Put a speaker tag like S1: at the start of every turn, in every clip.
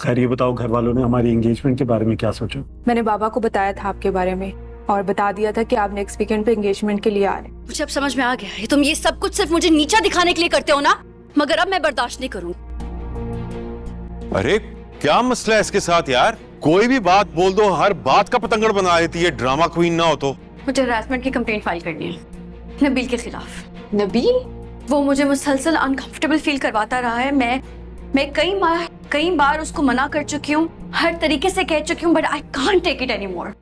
S1: खैर ये बताओ, घर वालों ने हमारी एंगेजमेंट के बारे में क्या सोचा?
S2: मैंने बाबा को बताया था आपके बारे में और बता दिया था कि आप नेक्स्ट वीकेंड पे एंगेजमेंट के लिए आ रहे हैं।
S3: मुझे अब समझ में आ गया है, तुम ये सब कुछ सिर्फ मुझे नीचा दिखाने के लिए करते हो ना, मगर अब मैं बर्दाश्त नहीं करूंगी।
S4: अरे क्या मसला है इसके साथ यार? कोई भी बात बोल दो, हर बात का पतंगड़ बना देती है, ड्रामा क्वीन ना हो तो।
S3: मुझे हरासमेंट की कंप्लेंट फाइल करनी है नबील के खिलाफ। नबील? वो मुझे मुसलसल अनकंफर्टेबल फील करवाता रहा है। मैं कई बार उसको मना कर चुकी हूँ, हर तरीके से कह चुकी हूँ, but I can't take it any more.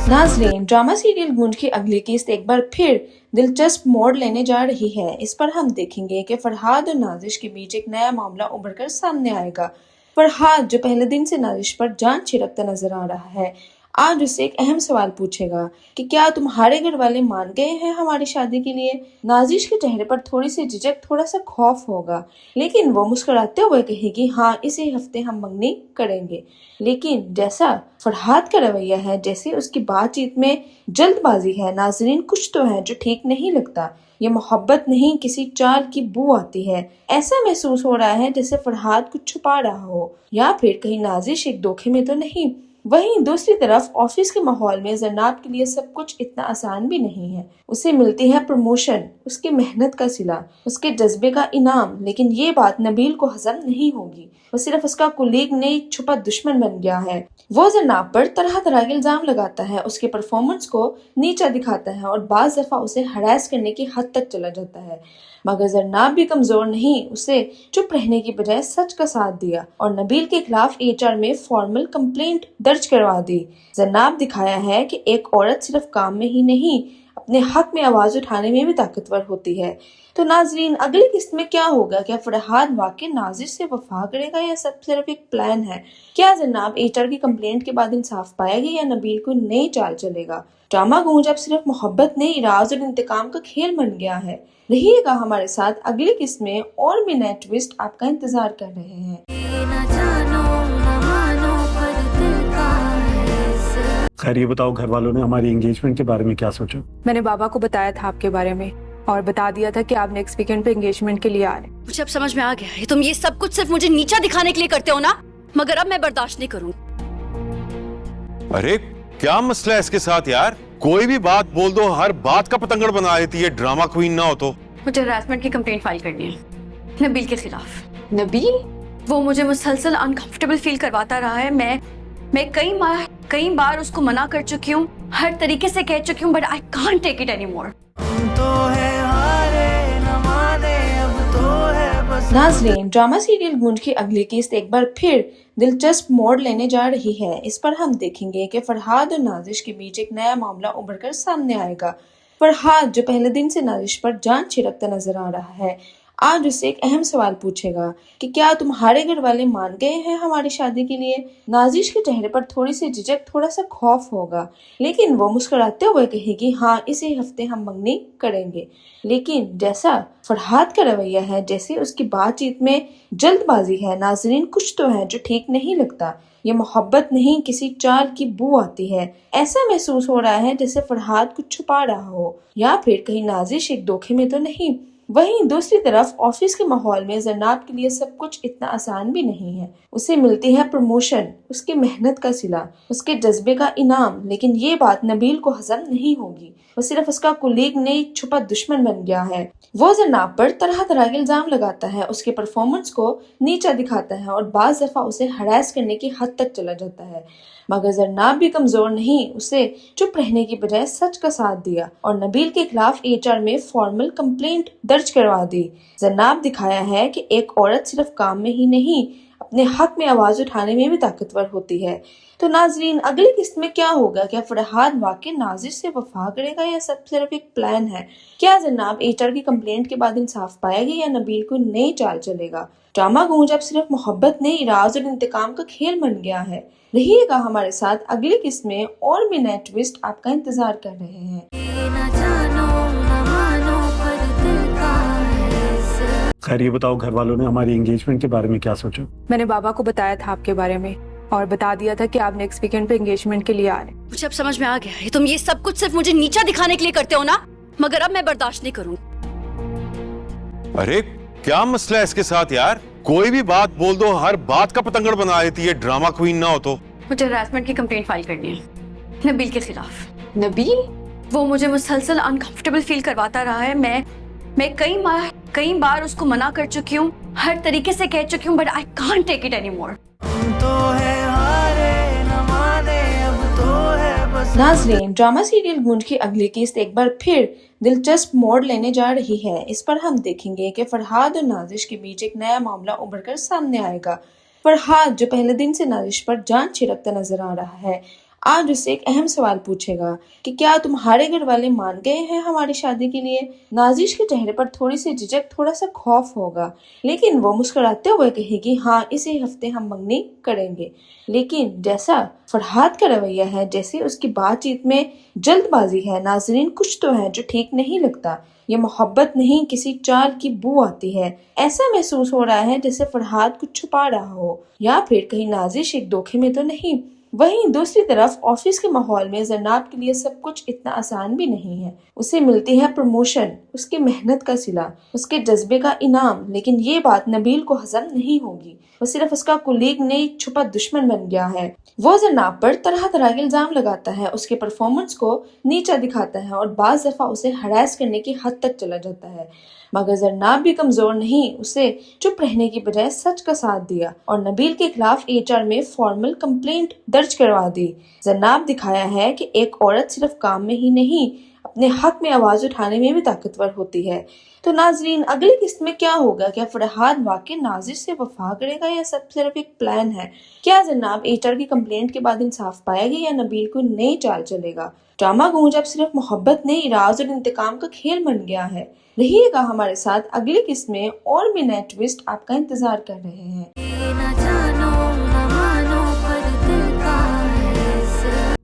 S5: नाज़रीन, ड्रामा सीरियल गूंज की अगली किस्त एक बार फिर दिलचस्प मोड़ लेने जा रही है। इस पर हम देखेंगे कि फरहाद और नाजिश के बीच एक नया मामला उभर कर सामने आएगा। फरहाद जो पहले दिन से नाजिश पर जान छिड़कता नजर आ रहा है, आज उससे एक अहम सवाल पूछेगा कि क्या तुम्हारे घर वाले मान गए हैं हमारी शादी के लिए। नाजिश के चेहरे पर थोड़ी सी झिझक, थोड़ा सा खौफ होगा, लेकिन वो मुस्कुराते हुए कहेगी हाँ, इसी हफ्ते हम मंगनी करेंगे। लेकिन जैसा फरहाद का रवैया है, जैसे उसकी बातचीत में जल्दबाजी है, नाजरीन कुछ तो है जो ठीक नहीं लगता। ये मोहब्बत नहीं, किसी चाल की बू आती है। ऐसा महसूस हो रहा है जैसे फरहाद कुछ छुपा रहा हो, या फिर कहीं नाजिश एक धोखे में तो नहीं। वहीं दूसरी तरफ ऑफिस के माहौल में जरनाब के लिए सब कुछ इतना आसान भी नहीं है। उसे मिलती है प्रमोशन, उसकी मेहनत का सिला, उसके जज्बे का इनाम, लेकिन ये बात नबील को हजम नहीं होगी। वो सिर्फ उसका कुलीग नहीं, एक छुपा दुश्मन बन गया है। वो जरनाब पर तरह तरह के इल्जाम लगाता है, उसके परफॉर्मेंस को नीचा दिखाता है और बाज दफा उसे हरास करने की हद तक चला जाता है। मगर जरनाब भी कमजोर नहीं, उसे चुप रहने की बजाय सच का साथ दिया और नबील के खिलाफ HR में फॉर्मल कंप्लेंट दर्ज करवा दी। जरनाब दिखाया है कि एक औरत सिर्फ काम में ही नहीं, अपने हक में आवाज उठाने में भी ताकतवर होती है। तो नाजरीन, अगली किस्त में क्या होगा? क्या फरहाद वाकई नाजिश से वफा करेगा या सब सिर्फ एक प्लान है? क्या जरनाब HR की कंप्लेंट के बाद इंसाफ पाएगी या नबील को नई चाल चलेगा? ड्रामा गूंज अब सिर्फ मोहब्बत नहीं, राज और इंतकाम का खेल बन गया है। रहिएगा हमारे साथ, अगली किस्त में और भी नए ट्विस्ट आपका इंतजार कर रहे हैं।
S1: खैर ये बताओ, घर वालों ने हमारी एंगेजमेंट के बारे में क्या सोचा?
S2: मैंने बाबा को बताया था आपके बारे में और बता दिया था कि आप नेक्स्ट वीकेंड पे एंगेजमेंट के लिए आ रहे हैं।
S3: मुझे अब समझ में आ गया है, तुम ये सब कुछ सिर्फ मुझे नीचा दिखाने के लिए करते हो ना, मगर अब मैं बर्दाश्त नहीं करूंगी।
S4: अरे क्या मसला है इसके साथ यार? कोई भी बात बोल दो, हर बात का पतंगड़ बना देती है, ड्रामा क्वीन ना हो तो।
S3: मुझे हरासमेंट की कंप्लेंट फाइल करनी है नबील के खिलाफ। नबील? वो मुझे मुसलसल अनकंफर्टेबल फील करवाता रहा है। मैं कई बार उसको मना कर चुकी हूँ, हर तरीके से कह चुकी हूँ, but I can't take it any more.
S5: नाज़रीन, ड्रामा सीरियल गूंज की अगली किस्त एक बार फिर दिलचस्प मोड़ लेने जा रही है। इस पर हम देखेंगे कि फरहाद और नाजिश के बीच एक नया मामला उभर कर सामने आएगा। फरहाद जो पहले दिन से नाजिश पर जान छिड़कता नजर आ रहा है, आज उससे एक अहम सवाल पूछेगा कि क्या तुम्हारे घर वाले मान गए हैं हमारी शादी के लिए। नाजिश के चेहरे पर थोड़ी सी झिझक, थोड़ा सा खौफ होगा, लेकिन वो मुस्कुराते हुए कहेगी हाँ, इसी हफ्ते हम मंगनी करेंगे। लेकिन जैसा फरहाद का रवैया है, जैसे उसकी बातचीत में जल्दबाजी है, नाजरीन कुछ तो है जो ठीक नहीं लगता। ये मोहब्बत नहीं, किसी चाल की बू आती है। ऐसा महसूस हो रहा है जैसे फरहाद कुछ छुपा रहा हो, या फिर कहीं नाजिश एक धोखे में तो नहीं। वहीं दूसरी तरफ ऑफिस के माहौल में जरनाब के लिए सब कुछ इतना आसान भी नहीं है। उसे मिलती है प्रमोशन, उसकी मेहनत का सिला, उसके जज्बे का इनाम, लेकिन ये बात नबील को हजम नहीं होगी। वो सिर्फ उसका कुलीग नहीं, एक छुपा दुश्मन बन गया है। वो जरनाब पर तरह तरह के इल्जाम लगाता है, उसके परफॉर्मेंस को नीचा दिखाता है और बाज दफा उसे हरास करने की हद तक चला जाता है। मगर जरनाब भी कमजोर नहीं, उसे चुप रहने की बजाय सच का साथ दिया और नबील के खिलाफ HR में फॉर्मल कंप्लेंट दर्ज करवा दी। जरनाब दिखाया है कि एक औरत सिर्फ काम में ही नहीं, अपने हक में आवाज उठाने में भी ताकतवर होती है। तो नाजरीन, अगली किस्त में क्या होगा? क्या फरहाद वाकई नाजिश से वफा करेगा या सब सिर्फ एक प्लान है? क्या जरनाब HR की कंप्लेंट के बाद इंसाफ पाएगी या नबील को नई चाल चलेगा? ड्रामा गूंज अब सिर्फ मोहब्बत नहीं, राज और इंतकाम का खेल बन गया है। रहिएगा हमारे साथ, अगली किस्त में और भी नए ट्विस्ट आपका इंतजार कर रहे हैं।
S1: खैर ये बताओ, घर वालों ने हमारी एंगेजमेंट के बारे में क्या सोचा?
S2: मैंने बाबा को बताया था आपके बारे में और बता दिया था कि आप नेक्स्ट वीकेंड पे एंगेजमेंट के लिए आ रहे हैं।
S3: मुझे अब समझ में आ गया है, तुम ये सब कुछ सिर्फ मुझे नीचा दिखाने के लिए करते हो ना, मगर अब मैं बर्दाश्त नहीं करूंगी।
S4: अरे क्या मसला है इसके साथ यार? कोई भी बात बोल दो, हर बात का पतंगड़ बना देती है, ड्रामा क्वीन ना हो तो।
S3: मुझे हरासमेंट की कंप्लेंट फाइल करनी है नबील के खिलाफ।
S2: नबील?
S3: वो मुझे मुसलसल अनकंफर्टेबल फील करवाता रहा है। मैं कई बार उसको मना कर चुकी हूँ, हर तरीके से कह चुकी हूँ, but I can't take it anymore.
S5: नाज़रीन, ड्रामा सीरियल गूंज की अगली किस्त एक बार फिर दिलचस्प मोड़ लेने जा रही है। इस पर हम देखेंगे कि फरहाद और नाजिश के बीच एक नया मामला उभर कर सामने आएगा। फरहाद, जो पहले दिन से नाजिश पर जान छिड़कता नजर आ रहा है, आज उससे एक अहम सवाल पूछेगा कि क्या तुम्हारे घर वाले मान गए हैं हमारी शादी के लिए। नाजिश के चेहरे पर थोड़ी सी झिझक, थोड़ा सा खौफ होगा, लेकिन वो मुस्कुराते हुए कहेगी हाँ, इसी हफ्ते हम मंगनी करेंगे। लेकिन जैसा फरहाद का रवैया है, जैसे उसकी बातचीत में जल्दबाजी है, नाजरीन कुछ तो है जो ठीक नहीं लगता। ये मोहब्बत नहीं, किसी चाल की बू आती है। ऐसा महसूस हो रहा है जैसे फरहाद कुछ छुपा रहा हो, या फिर कहीं नाजिश एक धोखे में तो नहीं। वहीं दूसरी तरफ ऑफिस के माहौल में जरनाब के लिए सब कुछ इतना आसान भी नहीं है। उसे मिलती है प्रमोशन, उसकी मेहनत का सिला, उसके जज्बे का इनाम, लेकिन ये बात नबील को हजम नहीं होगी। वो सिर्फ उसका कुलीग नहीं, एक छुपा दुश्मन बन गया है। वो जरनाब पर तरह तरह के इल्जाम लगाता है, उसके परफॉर्मेंस को नीचा दिखाता है और बाज दफा उसे हरास करने की हद तक चला जाता है। मगर जरनाब भी कमजोर नहीं, उसे चुप रहने की बजाय सच का साथ दिया और नबील के खिलाफ HR में फॉर्मल कंप्लेंट दर्ज करवा दी। जरनाब दिखाया है कि एक औरत सिर्फ काम में ही नहीं, अपने हक में आवाज उठाने में भी ताकतवर होती है। तो नाजरीन, अगली किस्त में क्या होगा? क्या फरहाद वाकई नाजिर से वफा करेगा या सब सिर्फ एक प्लान है? क्या जरनाब HR की कंप्लेंट के बाद इंसाफ पाएगी या नबील को नई चाल चलेगा? ड्रामा गूंज अब सिर्फ मोहब्बत नहीं, राज और इंतकाम का खेल बन गया है। रहिएगा हमारे साथ, अगली किस्त में और भी नए ट्विस्ट आपका इंतजार कर रहे हैं।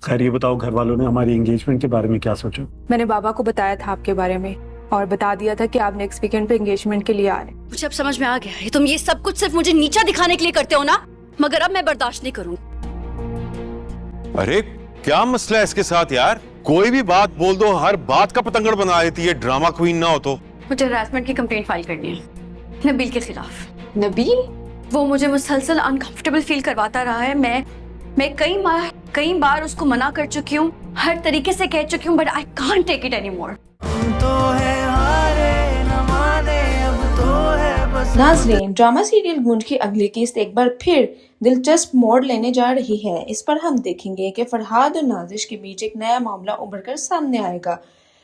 S1: खैर ये बताओ, घर वालों ने हमारी एंगेजमेंट के बारे में क्या सोचा?
S2: मैंने बाबा को बताया था आपके बारे में और बता दिया था कि आप नेक्स्ट वीकेंड पे एंगेजमेंट के लिए आ रहे हैं।
S3: मुझे अब समझ में आ गया है, तुम ये सब कुछ सिर्फ मुझे नीचा दिखाने के लिए करते हो ना, मगर अब मैं बर्दाश्त नहीं करूंगी।
S4: अरे क्या मसला है इसके साथ यार? कोई भी बात बोल दो, हर बात का पतंगड़ बना देती है, ड्रामा क्वीन ना हो तो।
S3: मुझे हरासमेंट की कंप्लेंट फाइल करनी है नबील के खिलाफ।
S2: नबील?
S3: वो मुझे मुसलसल अनकंफर्टेबल फील करवाता रहा है। मैं कई बार उसको मना कर चुकी हूँ, हर तरीके से कह चुकी हूँ, but I can't take it anymore.
S5: नाज़रीन, ड्रामा सीरियल गूंज की अगली किस्त एक बार फिर दिलचस्प मोड़ लेने जा रही है। इस पर हम देखेंगे कि फरहाद और नाजिश के बीच एक नया मामला उभर कर सामने आएगा।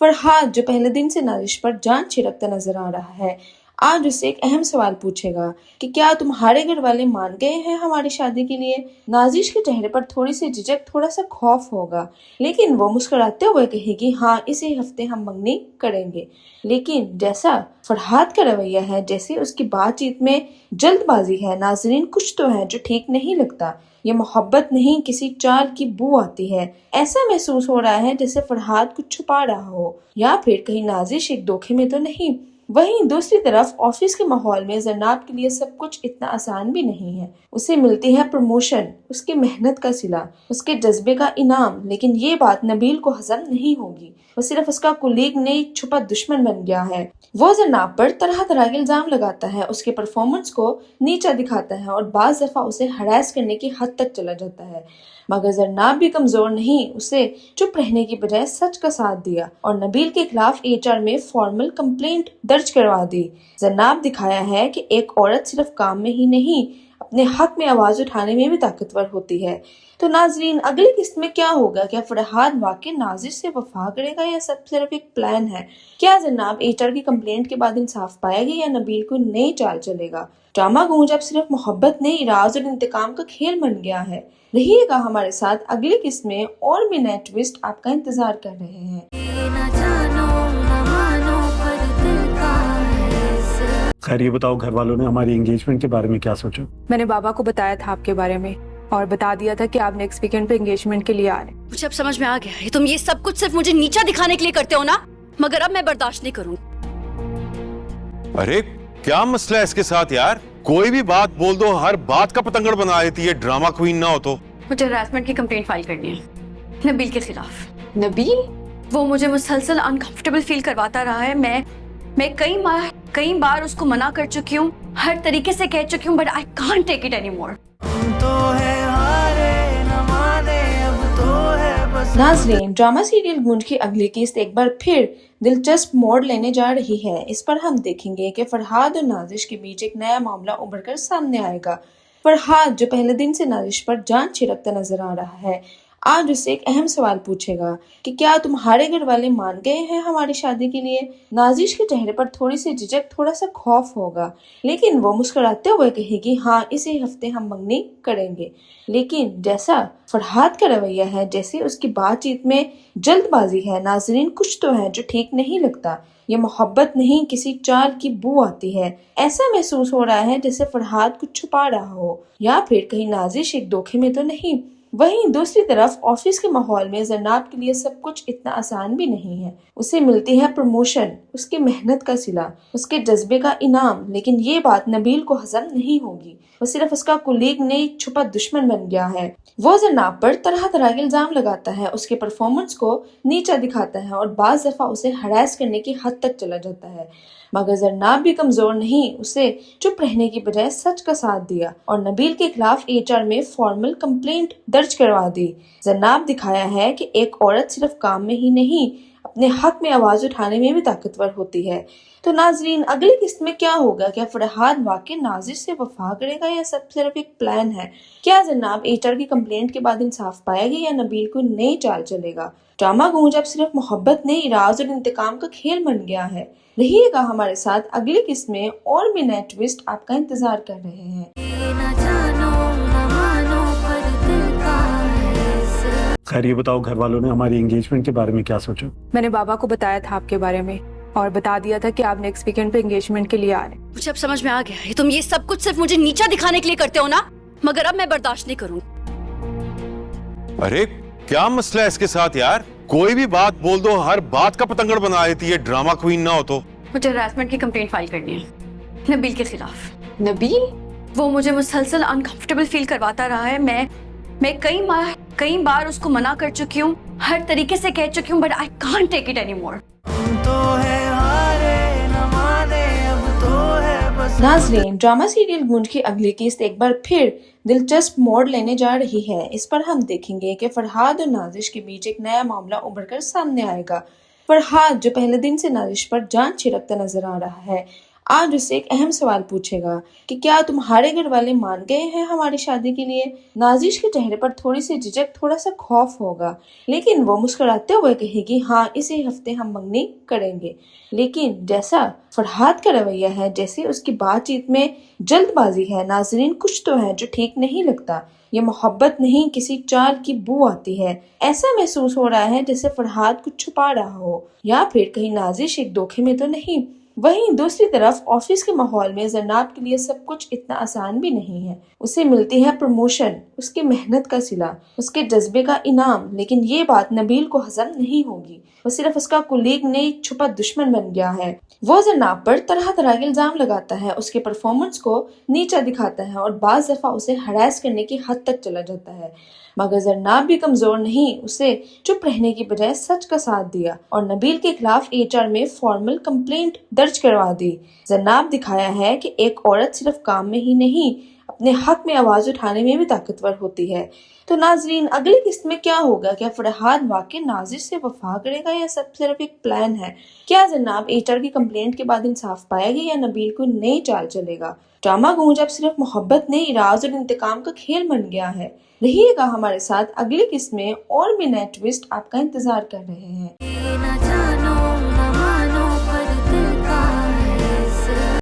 S5: फरहाद, जो पहले दिन से नाजिश पर जान छिड़कता नजर आ रहा है, आज उससे एक अहम सवाल पूछेगा कि क्या तुम्हारे घर वाले मान गए हैं हमारी शादी के लिए। नाजिश के चेहरे पर थोड़ी सी झिझक, थोड़ा सा खौफ होगा, लेकिन वो मुस्कुराते हुए कहेगी हाँ, इसी हफ्ते हम मंगनी करेंगे। लेकिन जैसा फरहाद का रवैया है, जैसे उसकी बातचीत में जल्दबाजी है, नाजरीन कुछ तो है जो ठीक नहीं लगता। ये मोहब्बत नहीं, किसी चाल की बू आती है। ऐसा महसूस हो रहा है जैसे फरहाद कुछ छुपा रहा हो, या फिर कहीं नाजिश एक धोखे में तो नहीं। वहीं दूसरी तरफ ऑफिस के माहौल में जरनाब के लिए सब कुछ इतना आसान भी नहीं है। उसे मिलती है प्रमोशन, उसकी मेहनत का सिला, उसके जज्बे का इनाम, लेकिन ये बात नबील को हजम नहीं होगी। वो सिर्फ उसका कुलीग नहीं, एक छुपा दुश्मन बन गया है। वो जरनाब पर तरह तरह के इल्जाम लगाता है, उसके परफॉर्मेंस को नीचा दिखाता है और बाज दफा उसे हरास करने की हद तक चला जाता है। मगर जरनाब भी कमजोर नहीं, उसे चुप रहने की बजाय सच का साथ दिया और नबील के खिलाफ HR में फॉर्मल कंप्लेंट दर्ज करवा दी। जरनाब दिखाया है कि एक औरत सिर्फ काम में ही नहीं, अपने हक में आवाज उठाने में भी ताकतवर होती है। तो नाजरीन, अगली किस्त में क्या होगा? क्या फरहाद वाकई नाजिर से वफा करेगा या सब सिर्फ एक प्लान है? क्या जरनाब HR की कंप्लेंट के बाद इंसाफ पाएगी या नबील को नई चाल चलेगा? ड्रामा गूंज अब सिर्फ मोहब्बत नहीं, राज और इंतकाम का खेल बन गया है। रहिएगा हमारे साथ, अगली किस्त में और भी नए ट्विस्ट आपका इंतजार कर रहे हैं।
S1: खैर ये बताओ, घर वालों ने हमारी एंगेजमेंट के बारे में क्या सोचा?
S2: मैंने बाबा को बताया था आपके बारे में और बता दिया था कि आप नेक्स्ट वीकेंड पे एंगेजमेंट के लिए आ रहे हैं।
S3: मुझे अब समझ में आ गया है, तुम ये सब कुछ सिर्फ मुझे नीचा दिखाने के लिए करते हो ना, मगर अब मैं बर्दाश्त नहीं करूंगी।
S4: अरे क्या मसला है इसके साथ यार? कोई भी बात बोल दो, हर बात का पतंगड़ बना देती है, ड्रामा क्वीन ना हो तो।
S3: मुझे हरासमेंट की कंप्लेंट फाइल करनी है नबील के खिलाफ।
S2: नबील?
S3: वो मुझे मुसलसल अनकंफर्टेबल फील करवाता रहा है। मैं कई बार उसको मना कर चुकी हूँ, हर तरीके से कह चुकी हूँ, but I can't take it any more.
S5: नाजरीन, ड्रामा सीरियल गूंज की अगली किस्त एक बार फिर दिलचस्प मोड़ लेने जा रही है। इस पर हम देखेंगे कि फरहाद और नाजिश के बीच एक नया मामला उभर कर सामने आएगा। फरहाद, जो पहले दिन से नाजिश पर जान छिड़कता नजर आ रहा है, आज उससे एक अहम सवाल पूछेगा कि क्या तुम्हारे घर वाले मान गए हैं हमारी शादी के लिए। नाजिश के चेहरे पर थोड़ी सी झिझक, थोड़ा सा खौफ होगा, लेकिन वो मुस्कुराते हुए कहेगी हाँ, इसी हफ्ते हम मंगनी करेंगे। लेकिन जैसा फरहाद का रवैया है, जैसे उसकी बातचीत में जल्दबाजी है, नाजरीन कुछ तो है जो ठीक नहीं लगता। ये मोहब्बत नहीं, किसी चाल की बू आती है। ऐसा महसूस हो रहा है जैसे फरहाद कुछ छुपा रहा हो, या फिर कहीं नाजिश एक धोखे में तो नहीं। वहीं दूसरी तरफ ऑफिस के माहौल में जरनाब के लिए सब कुछ इतना आसान भी नहीं है। उसे मिलती है प्रमोशन, उसकी मेहनत का सिला, उसके जज्बे का इनाम, लेकिन ये बात नबील को हजम नहीं होगी। वो सिर्फ उसका कुलीग नहीं, एक छुपा दुश्मन बन गया है। वो जरनाब पर तरह तरह के इल्जाम लगाता है, उसके परफॉर्मेंस को नीचा दिखाता है और बाज दफा उसे हरास करने की हद तक चला जाता है। मगर जरनाब भी कमजोर नहीं, उसे चुप रहने की बजाय सच का साथ दिया और नबील के खिलाफ HR में फॉर्मल कंप्लेंट दर्ज करवा दी। जरनाब दिखाया है कि एक औरत सिर्फ काम में ही नहीं, अपने हक में आवाज उठाने में भी ताकतवर होती है। तो नाजरीन, अगली किस्त में क्या होगा? क्या फरहाद वाकई नाजिश से वफा करेगा या सब सिर्फ एक प्लान है? क्या जरनाब HR की कंप्लेंट के बाद इंसाफ पाएगी या नबील को नई चाल चलेगा? ड्रामा गूंज अब सिर्फ मोहब्बत नहीं, राज और इंतकाम का खेल बन गया है। रहिएगा हमारे साथ अगली किस्त में, और भी नए ट्विस्ट आपका इंतजार कर रहे हैं।
S1: खैर ये बताओ, घर वालों ने हमारी एंगेजमेंट के बारे में क्या सोचा?
S2: मैंने बाबा को बताया था आपके बारे में और बता दिया था कि आप नेक्स्ट वीकेंड पे एंगेजमेंट के लिए आ रहे हैं।
S3: मुझे अब समझ में आ गया है, तुम ये सब कुछ सिर्फ मुझे नीचा दिखाने के लिए करते हो ना, मगर अब मैं बर्दाश्त नहीं करूंगी।
S4: अरे क्या मसला है इसके साथ यार? कोई भी बात बोल दो, हर बात का पतंगड़ बना देती है। ड्रामा क्वीन ना हो तो।
S3: मुझे हरासमेंट की कंप्लेंट फाइल करनी है नबील के खिलाफ।
S2: नबील?
S3: वो मुझे मुसलसल अनकंफर्टेबल फील करवाता रहा है। मैं कई बार उसको मना कर चुकी हूँ, हर तरीके से कह चुकी हूँ, but I can't take it any more.
S5: नाजरीन, ड्रामा सीरियल गूंज की अगली किस्त एक बार फिर दिलचस्प मोड़ लेने जा रही है। इस पर हम देखेंगे कि फरहाद और नाजिश के बीच एक नया मामला उभर कर सामने आएगा। फरहाद, जो पहले दिन से नाजिश पर जान छिड़कता नजर आ रहा है, आज उससे एक अहम सवाल पूछेगा कि क्या तुम्हारे घर वाले मान गए हैं हमारी शादी के लिए। नाजिश के चेहरे पर थोड़ी सी झिझक, थोड़ा सा खौफ होगा, लेकिन वो मुस्कुराते हुए कहेगी हाँ, इसी हफ्ते हम मंगनी करेंगे। लेकिन जैसा फरहाद का रवैया है, जैसे उसकी बातचीत में जल्दबाजी है, नाजरीन कुछ तो है जो ठीक नहीं लगता। ये मोहब्बत नहीं, किसी चाल की बू आती है। ऐसा महसूस हो रहा है जैसे फरहाद कुछ छुपा रहा हो, या फिर कहीं नाजिश एक धोखे में तो नहीं। वहीं दूसरी तरफ ऑफिस के माहौल में जरनाब के लिए सब कुछ इतना आसान भी नहीं है। उसे मिलती है प्रमोशन, उसकी मेहनत का सिला, उसके जज्बे का इनाम, लेकिन ये बात नबील को हजम नहीं होगी। वो सिर्फ उसका कुलीग नहीं, एक छुपा दुश्मन बन गया है। वो जरनाब पर तरह तरह के इल्जाम लगाता है, उसके परफॉर्मेंस को नीचा दिखाता है और बाज दफा उसे हरास करने की हद तक चला जाता है। मगर जरनाब भी कमजोर नहीं, उसे चुप रहने की बजाय सच का साथ दिया और नबील के खिलाफ HR में फॉर्मल कंप्लेंट दर्ज करवा दी। जरनाब दिखाया है कि एक औरत सिर्फ काम में ही नहीं, अपने हक में आवाज उठाने में भी ताकतवर होती है। तो नाजरीन, अगली किस्त में क्या होगा? क्या फरहाद वाकई नाजिश से वफा करेगा या सब सिर्फ एक प्लान है? क्या जरनाब HR की कंप्लेंट के बाद इंसाफ पाएगी या नबील को नई चाल चलेगा? ड्रामा गूंज अब सिर्फ मोहब्बत नहीं, राज और इंतकाम का खेल बन गया है। रहिएगा हमारे साथ अगली किस्त में, और भी नए ट्विस्ट आपका इंतजार कर रहे हैं।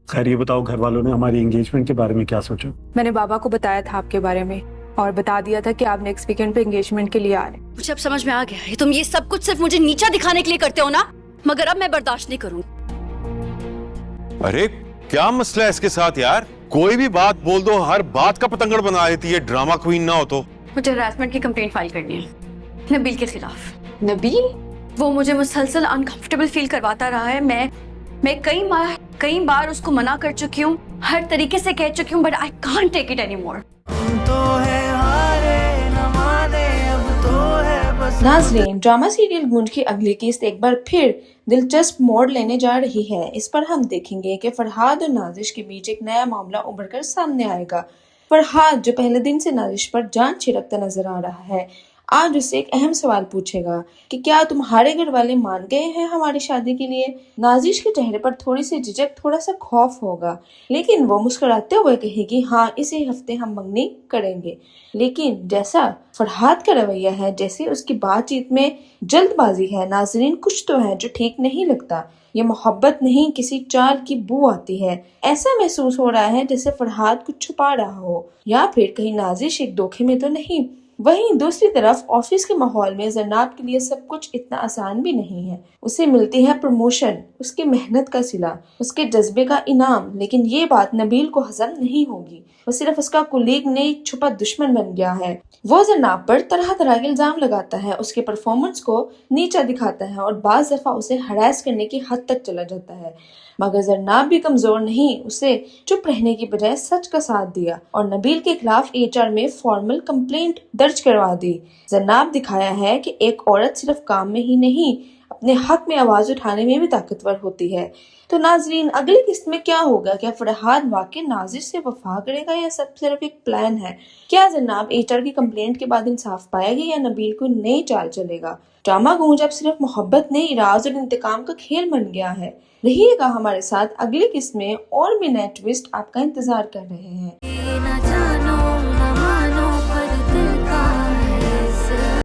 S1: खैर ये बताओ, घर वालों ने हमारी एंगेजमेंट के बारे में क्या सोचा?
S2: मैंने बाबा को बताया था आपके बारे में और बता दिया था कि आप नेक्स्ट वीकेंड पे एंगेजमेंट के लिए आ रहे हैं।
S3: मुझे अब समझ में आ गया है, तुम ये सब कुछ सिर्फ मुझे नीचा दिखाने के लिए करते हो ना, मगर अब मैं बर्दाश्त नहीं करूंगी।
S4: अरे क्या मसला है इसके साथ यार? कोई भी बात बोल दो, हर बात का पतंगड़ बना देती है। ड्रामा क्वीन ना हो तो।
S3: मुझे हरासमेंट की कंप्लेंट फाइल करनी है नबील के खिलाफ।
S2: नबील?
S3: वो मुझे मुसलसल अनकंफर्टेबल फील करवाता रहा है। मैं कई बार उसको मना कर चुकी हूँ, हर तरीके से कह चुकी हूँ, but I can't take it any more.
S5: नाजरीन, ड्रामा सीरियल गूंज की अगली किस्त एक बार फिर दिलचस्प मोड़ लेने जा रही है। इस पर हम देखेंगे कि फरहाद और नाजिश के बीच एक नया मामला उभर कर सामने आएगा। फरहाद जो पहले दिन से नाजिश पर जान छिड़कता नजर आ रहा है, आज उससे एक अहम सवाल पूछेगा कि क्या तुम्हारे घर वाले मान गए हैं हमारी शादी के लिए। नाजिश के चेहरे पर थोड़ी सी झिझक, थोड़ा सा खौफ होगा, लेकिन वो मुस्कुराते हुए कहेगी हाँ, इसी हफ्ते हम मंगनी करेंगे। लेकिन जैसा फरहाद का रवैया है, जैसे उसकी बातचीत में जल्दबाजी है, नाजरीन कुछ तो है जो ठीक नहीं लगता। ये मोहब्बत नहीं, किसी चाल की बू आती है। ऐसा महसूस हो रहा है जैसे फरहाद कुछ छुपा रहा हो, या फिर कहीं नाजिश एक धोखे में तो नहीं। वहीं दूसरी तरफ ऑफिस के माहौल में जरनाब के लिए सब कुछ इतना आसान भी नहीं है। उसे मिलती है प्रमोशन, उसकी मेहनत का सिला, उसके जज्बे का इनाम, लेकिन ये बात नबील को हजम नहीं होगी। वो सिर्फ उसका कुलीग नहीं, एक छुपा दुश्मन बन गया है। वो जरनाब पर तरह तरह के इल्जाम लगाता है, उसके परफॉर्मेंस को नीचा दिखाता है और बाज दफा उसे हरास करने की हद तक चला जाता है। मगर जरनाब भी कमजोर नहीं, उसे चुप रहने की बजाय सच का साथ दिया और नबील के खिलाफ HR में फॉर्मल कंप्लेंट दर्ज करवा दी। जरनाब दिखाया है कि एक औरत सिर्फ काम में ही नहीं, अपने हक में आवाज उठाने में भी ताकतवर होती है। तो नाजरीन, अगली किस्त में क्या होगा? क्या फरहाद वाकई नाजिश से वफा करेगा या सब सिर्फ एक प्लान है? क्या जरनाब HR की कंप्लेंट के बाद इंसाफ पाएगी या नबील को नई चाल चलेगा? ड्रामा गूंज अब सिर्फ मोहब्बत नहीं, राज और इंतकाम का खेल बन गया है। रहिएगा हमारे साथ, अगली किस्त में और भी नए ट्विस्ट आपका इंतजार कर रहे हैं।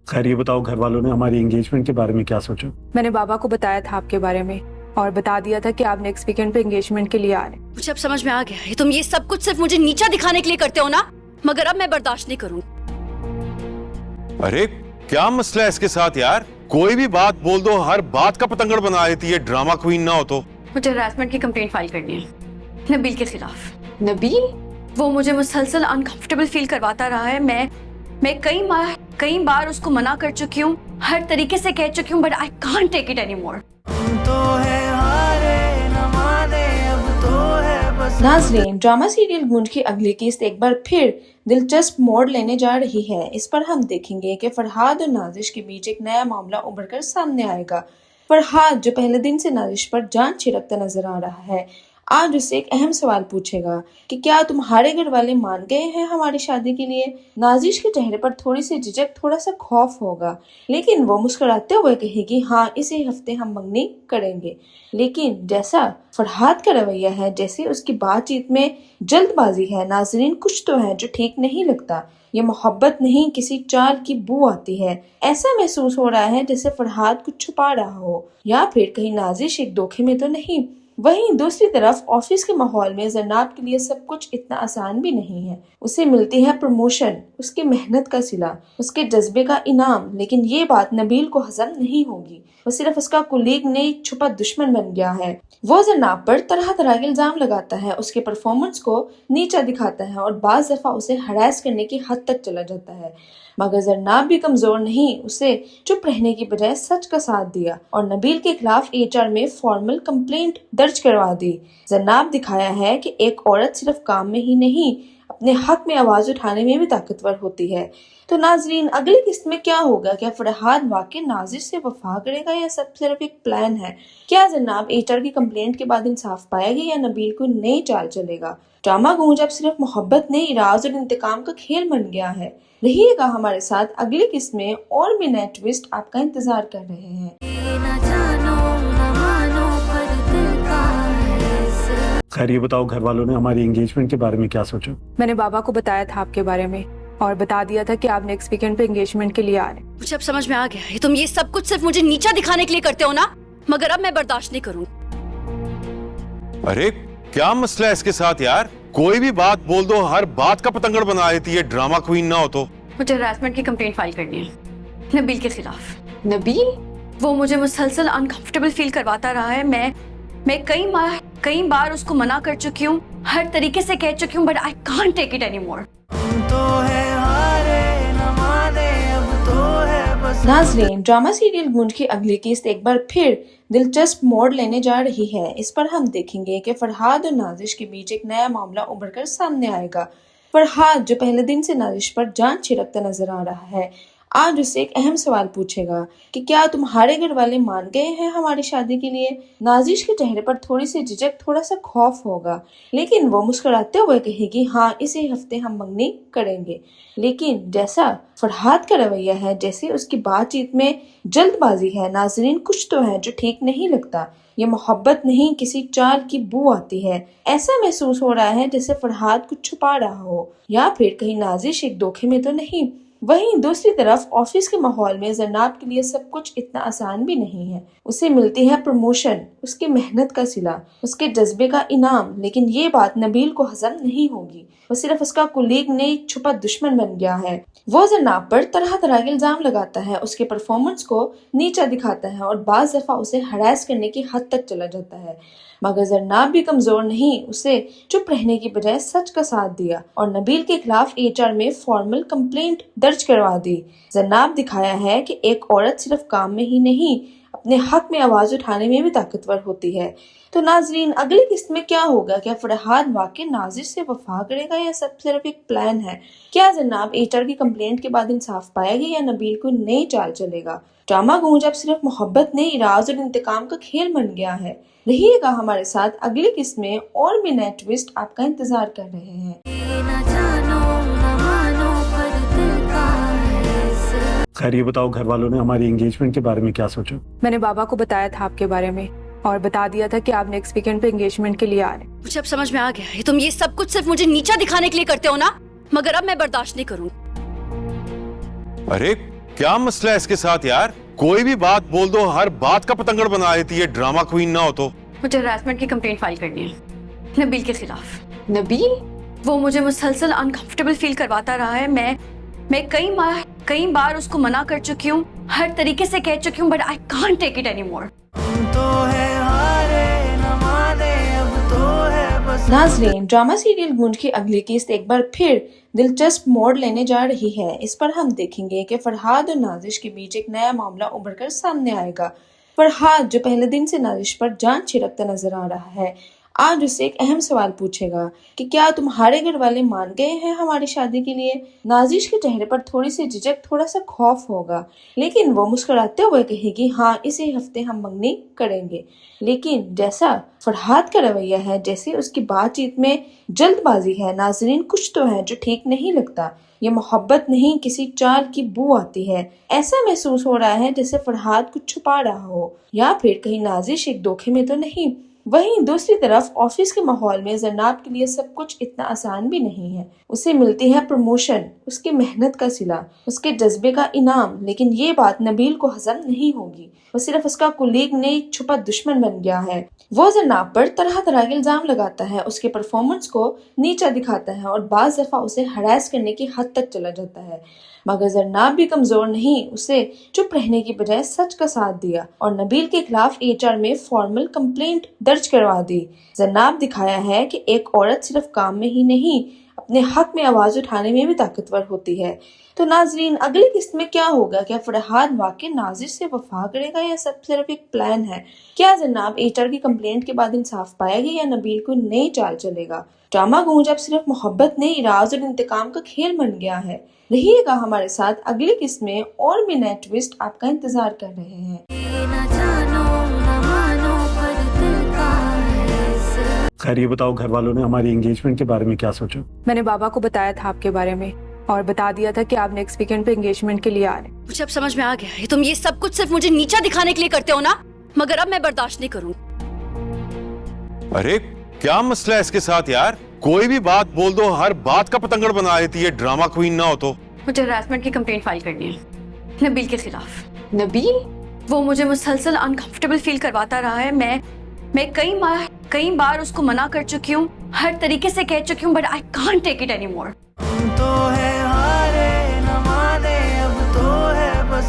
S1: खैर ये बताओ, घर वालों ने हमारी एंगेजमेंट के बारे में क्या सोचा?
S2: मैंने बाबा को बताया था आपके बारे में और बता दिया था कि आप नेक्स्ट वीकेंड पे एंगेजमेंट के लिए आ रहे हैं।
S3: मुझे अब समझ में आ गया है, तुम ये सब कुछ सिर्फ मुझे नीचा दिखाने के लिए करते हो ना, मगर अब मैं बर्दाश्त नहीं करूंगी।
S4: अरे क्या मसला है इसके साथ यार? कोई भी बात बोल दो, हर बात का पतंगड़ बना देती है। ड्रामा क्वीन ना हो तो।
S3: मुझे हरासमेंट की कंप्लेंट फाइल करनी है नबील के खिलाफ।
S2: नबील?
S3: वो मुझे मुसलसल अनकंफर्टेबल फील करवाता रहा है। मैं कई बार उसको मना कर चुकी हूँ, हर तरीके से कह चुकी हूँ, but I can't take it anymore.
S5: नाज़रीन, ड्रामा सीरियल गूंज की अगली किस्त एक बार फिर दिलचस्प मोड़ लेने जा रही है। इस पर हम देखेंगे कि फरहाद और नाजिश के बीच एक नया मामला उभर कर सामने आएगा। फरहाद जो पहले दिन से नाजिश पर जान छिड़कता नजर आ रहा है, आज उससे एक अहम सवाल पूछेगा कि क्या तुम्हारे घर वाले मान गए हैं हमारी शादी के लिए। नाजिश के चेहरे पर थोड़ी सी झिझक, थोड़ा सा खौफ होगा, लेकिन वो मुस्कुराते हुए कहेगी हाँ, इसी हफ्ते हम मंगनी करेंगे। लेकिन जैसा फरहाद का रवैया है, जैसे उसकी बातचीत में जल्दबाजी है, नाजरीन कुछ तो है जो ठीक नहीं लगता। ये मोहब्बत नहीं, किसी चाल की बू आती है। ऐसा महसूस हो रहा है जैसे फरहाद कुछ छुपा रहा हो, या फिर कहीं नाजिश एक धोखे में तो नहीं। वहीं दूसरी तरफ ऑफिस के माहौल में जरनाब के लिए सब कुछ इतना आसान भी नहीं है। उसे मिलती है प्रमोशन, उसकी मेहनत का सिला, उसके जज्बे का इनाम, लेकिन ये बात नबील को हजम नहीं होगी। वो सिर्फ उसका कुलीग नहीं, एक छुपा दुश्मन बन गया है। वो जरनाब पर तरह तरह के इल्जाम लगाता है, उसके परफॉर्मेंस को नीचा दिखाता है और बाज दफा उसे हरास करने की हद तक चला जाता है। मगर जरनाब भी कमजोर नहीं, उसे चुप रहने की बजाय सच का साथ दिया और नबील के खिलाफ HR में फॉर्मल कंप्लेंट दर्ज करवा दी। जरनाब दिखाया है कि एक औरत सिर्फ काम में ही नहीं, अपने हक में आवाज उठाने में भी ताकतवर होती है। तो नाजरीन, अगली किस्त में क्या होगा? क्या फरहाद वाकई नाजिश से वफा करेगा या सब सिर्फ एक प्लान है? क्या जरनाब HR की कंप्लेंट के बाद इंसाफ पाएगी या नबील को नई चाल चलेगा? ड्रामा गूंज अब सिर्फ मोहब्बत नहीं, राज और इंतकाम का खेल बन गया है। रहिएगा हमारे साथ, अगली किस्त में और भी नए ट्विस्ट आपका इंतजार कर रहे हैं।
S1: खैर ये बताओ, घर वालों ने हमारी एंगेजमेंट के बारे में क्या सोचा?
S2: मैंने बाबा को बताया था आपके बारे में और बता दिया था कि आप नेक्स्ट वीकेंड पे एंगेजमेंट के लिए आ रहे हैं।
S3: मुझे अब समझ में आ गया है, तुम ये सब कुछ सिर्फ मुझे नीचा दिखाने के लिए करते हो ना, मगर अब मैं बर्दाश्त नहीं करूंगी।
S4: अरे क्या मसला है इसके साथ यार? कोई भी बात बोल दो, हर बात का पतंगड़ बना देती है। ड्रामा क्वीन ना हो तो।
S3: मुझे हरासमेंट की कंप्लेंट फाइल करनी है नबील के खिलाफ।
S2: नबील?
S3: वो मुझे मुसलसल अनकंफर्टेबल फील करवाता रहा है। मैं कई बार उसको मना कर चुकी हूँ, हर तरीके से कह चुकी हूँ, but I can't take it anymore.
S5: नाज़रीन, ड्रामा सीरियल गूंज की अगली किस्त एक बार फिर दिलचस्प मोड़ लेने जा रही है। इस पर हम देखेंगे कि फरहाद और नाजिश के बीच एक नया मामला उभर कर सामने आएगा। फरहाद जो पहले दिन से नाजिश पर जान छिड़कता नजर आ रहा है, آج उससे एक अहम सवाल पूछेगा कि क्या तुम्हारे घर वाले मान गए हैं हमारी शादी के लिए। नाजिश के चेहरे पर थोड़ी सी झिझक, थोड़ा सा खौफ होगा, लेकिन वो मुस्कुराते हुए कहेगी हाँ, इसी हफ्ते हम मंगनी करेंगे। लेकिन जैसा फरहाद का रवैया है, जैसे उसकी बातचीत में जल्दबाजी है, नाजरीन कुछ तो है जो ठीक नहीं लगता। ये मोहब्बत नहीं, किसी चाल की बू आती है। ऐसा महसूस हो रहा है जैसे फरहाद कुछ छुपा रहा हो, या फिर कहीं नाजिश एक धोखे में तो नहीं। वहीं दूसरी तरफ ऑफिस के माहौल में जरनाब के लिए सब कुछ इतना आसान भी नहीं है। उसे मिलती है प्रमोशन, उसकी मेहनत का सिला, उसके जज्बे का इनाम, लेकिन ये बात नबील को हजम नहीं होगी। वो सिर्फ उसका कुलीग नहीं, एक छुपा दुश्मन बन गया है। वो जरनाब पर तरह तरह के इल्जाम लगाता है, उसके परफॉर्मेंस को नीचा दिखाता है और बाज दफा उसे हरास करने की हद तक चला जाता है। मगर जरनाब भी कमजोर नहीं, उसे चुप रहने की बजाय सच का साथ दिया और नबील के खिलाफ HR में फॉर्मल कंप्लेंट दर्ज करवा दी। जरनाब दिखाया है कि एक औरत सिर्फ काम में ही नहीं, अपने हक में आवाज उठाने में भी ताकतवर होती है। तो नाजरीन, अगली किस्त में क्या होगा? क्या फरहाद वाकई नाजिर से वफा करेगा या सब सिर्फ एक प्लान है? क्या जरनाब HR की कंप्लेंट के बाद इंसाफ पाएगी या नबील को नई चाल चलेगा? ड्रामा गूंज अब सिर्फ मोहब्बत नहीं, राज और इंतकाम का खेल बन गया है। रहिएगा हमारे साथ, अगली किस्त में और भी नए ट्विस्ट आपका इंतजार कर रहे हैं।
S1: खैर ये बताओ, घर वालों ने हमारी एंगेजमेंट के बारे में क्या सोचा?
S2: मैंने बाबा को बताया था आपके बारे में और बता दिया था कि आप नेक्स्ट वीकेंड पे एंगेजमेंट के लिए आ रहे हैं।
S3: मुझे अब समझ में आ गया है, तुम ये सब कुछ सिर्फ मुझे नीचा दिखाने के लिए करते हो ना, मगर अब मैं बर्दाश्त नहीं करूंगी।
S4: अरे क्या मसला है इसके साथ यार? कोई भी बात बोल दो, हर बात का पतंगड़ बना देती है। ड्रामा क्वीन ना हो तो।
S3: मुझे हरासमेंट की कंप्लेंट फाइल करनी है नबील के खिलाफ।
S2: नबील?
S3: वो मुझे मुसलसल अनकंफर्टेबल फील करवाता रहा है। मैं कई बार उसको मना कर चुकी हूँ, हर तरीके से कह चुकी हूँ, but I can't take it anymore.
S5: नाज़रीन, ड्रामा सीरियल गूंज की अगली किस्त एक बार फिर दिलचस्प मोड़ लेने जा रही है। इस पर हम देखेंगे कि फरहाद और नाजिश के बीच एक नया मामला उभर कर सामने आएगा। फरहाद, जो पहले दिन से नाजिश पर जान छिड़कता नजर आ रहा है, आज उससे एक अहम सवाल पूछेगा कि क्या तुम्हारे घर वाले मान गए हैं हमारी शादी के लिए। नाजिश के चेहरे पर थोड़ी सी झिझक, थोड़ा सा खौफ होगा, लेकिन वो मुस्कुराते हुए कहेगी हाँ, इसी हफ्ते हम मंगनी करेंगे। लेकिन जैसा फरहाद का रवैया है, जैसे उसकी बातचीत में जल्दबाजी है, नाजरीन कुछ तो है जो ठीक नहीं लगता। ये मोहब्बत नहीं, किसी चाल की बू आती है। ऐसा महसूस हो रहा है जैसे फरहाद कुछ छुपा रहा हो, या फिर कहीं नाजिश एक धोखे में तो नहीं। वहीं दूसरी तरफ ऑफिस के माहौल में जरनाब के लिए सब कुछ इतना आसान भी नहीं है। उसे मिलती है प्रमोशन, उसकी मेहनत का सिला, उसके जज्बे का इनाम, लेकिन ये बात नबील को हजम नहीं होगी। वो सिर्फ उसका कुलीग नहीं, एक छुपा दुश्मन बन गया है। वो जरनाब पर तरह तरह के इल्जाम लगाता है, उसके परफॉर्मेंस को नीचा दिखाता है और बाज दफा उसे हरास करने की हद तक चला जाता है। मगर जरनाब भी कमजोर नहीं, उसे चुप रहने की बजाय सच का साथ दिया और नबील के खिलाफ HR में फॉर्मल कंप्लेंट दर्ज करवा दी। जरनाब दिखाया है कि एक औरत सिर्फ काम में ही नहीं, अपने हक में आवाज उठाने में भी ताकतवर होती है। तो नाजरीन, अगली किस्त में क्या होगा? क्या फरहाद वाकई नाजिर से वफा करेगा या सब सिर्फ एक प्लान है? क्या जरनाब HR की कंप्लेंट के बाद इंसाफ पाएगी या नबील को नई चाल चलेगा? ड्रामा गूंज अब सिर्फ मोहब्बत नहीं, राज और इंतकाम का खेल बन गया है। रहिएगा हमारे साथ, अगली किस्त में और भी नए ट्विस्ट आपका इंतजार कर रहे हैं।
S1: खैर ये बताओ, घर वालों ने हमारी एंगेजमेंट के बारे में क्या सोचा?
S2: मैंने बाबा को बताया था आपके बारे में और बता दिया था कि आप नेक्स्ट वीकेंड पे एंगेजमेंट के लिए आ रहे हैं।
S3: मुझे अब समझ में आ गया है, तुम ये सब कुछ सिर्फ मुझे नीचा दिखाने के लिए करते हो ना, मगर अब मैं बर्दाश्त नहीं करूंगी।
S4: अरे क्या मसला है इसके साथ यार? कोई भी बात बोल दो, हर बात का पतंगड़ बना देती है। ड्रामा क्वीन ना हो तो।
S3: मुझे हरासमेंट की कंप्लेंट फाइल करनी है नबील के खिलाफ।
S2: नबील?
S3: वो मुझे मुसलसल अनकंफर्टेबल फील करवाता रहा है। मैं कई बार उसको मना कर चुकी हूँ, हर तरीके से कह चुकी हूँ, but I can't take it anymore.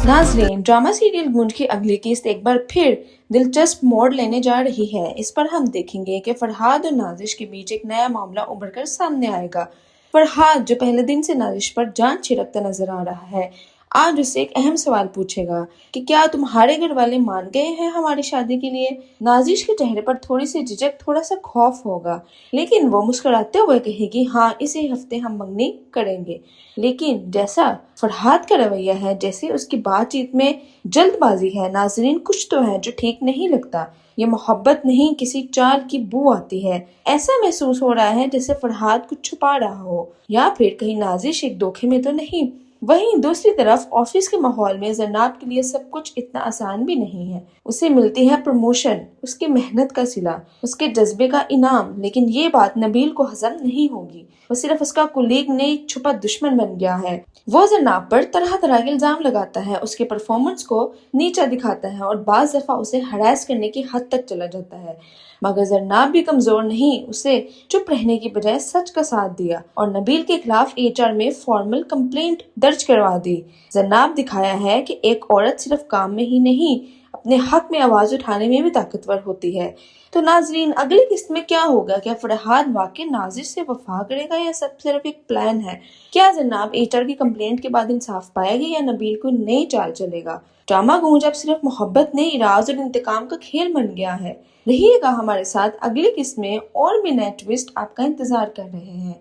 S5: नाज़रीन, ड्रामा सीरियल गूंज की अगली किस्त एक बार फिर दिलचस्प मोड़ लेने जा रही है। इस पर हम देखेंगे कि फरहाद और नाजिश के बीच एक नया मामला उभर कर सामने आएगा। फरहाद, जो पहले दिन से नाजिश पर जान छिड़कता नजर आ रहा है, आज उससे एक अहम सवाल पूछेगा कि क्या तुम्हारे घर वाले मान गए हैं हमारी शादी के लिए। नाजिश के चेहरे पर थोड़ी सी झिझक, थोड़ा सा खौफ होगा, लेकिन वो मुस्कुराते हुए कहेगी हाँ, इसी हफ्ते हम मंगनी करेंगे। लेकिन जैसा फरहाद का रवैया है, जैसे उसकी बातचीत में जल्दबाजी है, नाजरीन कुछ तो है जो ठीक नहीं लगता। ये मोहब्बत नहीं, किसी चाल की बू आती है। ऐसा महसूस हो रहा है जैसे फरहाद कुछ छुपा रहा हो, या फिर कहीं नाजिश एक धोखे में तो नहीं। वहीं दूसरी तरफ ऑफिस के माहौल में जरनाब के लिए सब कुछ इतना आसान भी नहीं है। उसे मिलती है प्रमोशन, उसकी मेहनत का सिला, उसके जज्बे का इनाम, लेकिन ये बात नबील को हजम नहीं होगी। वो सिर्फ उसका कुलीग नहीं, एक छुपा दुश्मन बन गया है। वो जरनाब पर तरह तरह के इल्जाम लगाता है, उसके परफॉर्मेंस को नीचा दिखाता है और बाज दफा उसे हरास करने की हद तक चला जाता है। मगर जरनाब भी कमजोर नहीं, उसे चुप रहने की बजाय सच का साथ दिया और नबील के खिलाफ HR में फॉर्मल कंप्लेंट दर्ज करवा दी। जरनाब दिखाया है कि एक औरत सिर्फ काम में ही नहीं, अपने हक में आवाज उठाने में भी ताकतवर होती है। तो नाजरीन, अगली किस्त में क्या होगा? क्या फरहाद वाकई नाजिश से वफा करेगा या सब सिर्फ एक प्लान है? क्या जरनाब HR की कंप्लेंट के बाद इंसाफ पाएगी या नबील को नई चाल चलेगा? ड्रामा गूंज अब सिर्फ मोहब्बत नहीं, राज और इंतकाम का खेल बन गया है। रहिएगा हमारे साथ, अगली किस्त में और भी नए ट्विस्ट आपका इंतजार कर रहे हैं।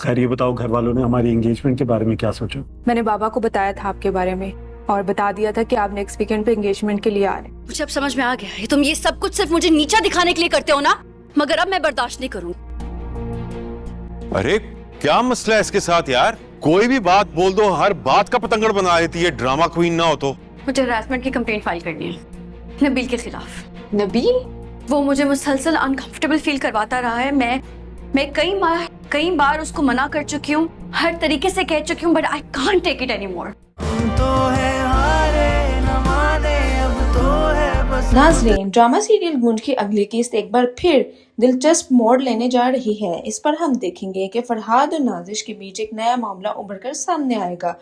S1: खैर ये बताओ, घर वालों ने हमारी एंगेजमेंट के बारे में क्या सोचा?
S2: मैंने बाबा को बताया था आपके बारे में और बता दिया था कि आप नेक्स्ट वीकेंड पे एंगेजमेंट के लिए आ रहे हैं।
S3: मुझे अब समझ में आ गया है, तुम ये सब कुछ सिर्फ मुझे नीचा दिखाने के लिए करते हो ना, मगर अब मैं बर्दाश्त नहीं करूंगी।
S4: अरे क्या मसला है इसके साथ यार? कोई भी बात बोल दो, हर बात का पतंगड़ बना देती है। ड्रामा क्वीन ना हो तो।
S3: मुझे हरासमेंट की कंप्लेंट फाइल करनी है नबील के खिलाफ।
S2: नबील?
S3: वो मुझे मुसलसल अनकंफर्टेबल फील करवाता रहा है। मैं कई बार उसको मना कर चुकी हूँ, हर तरीके से कह चुकी हूँ, but I can't take it any more.
S5: नाज़रीन, ड्रामा सीरियल गूंज की अगली किस्त एक बार फिर दिलचस्प मोड़ लेने जा रही है। इस पर हम देखेंगे कि फरहाद और नाजिश के बीच एक नया मामला उभर कर सामने आएगा।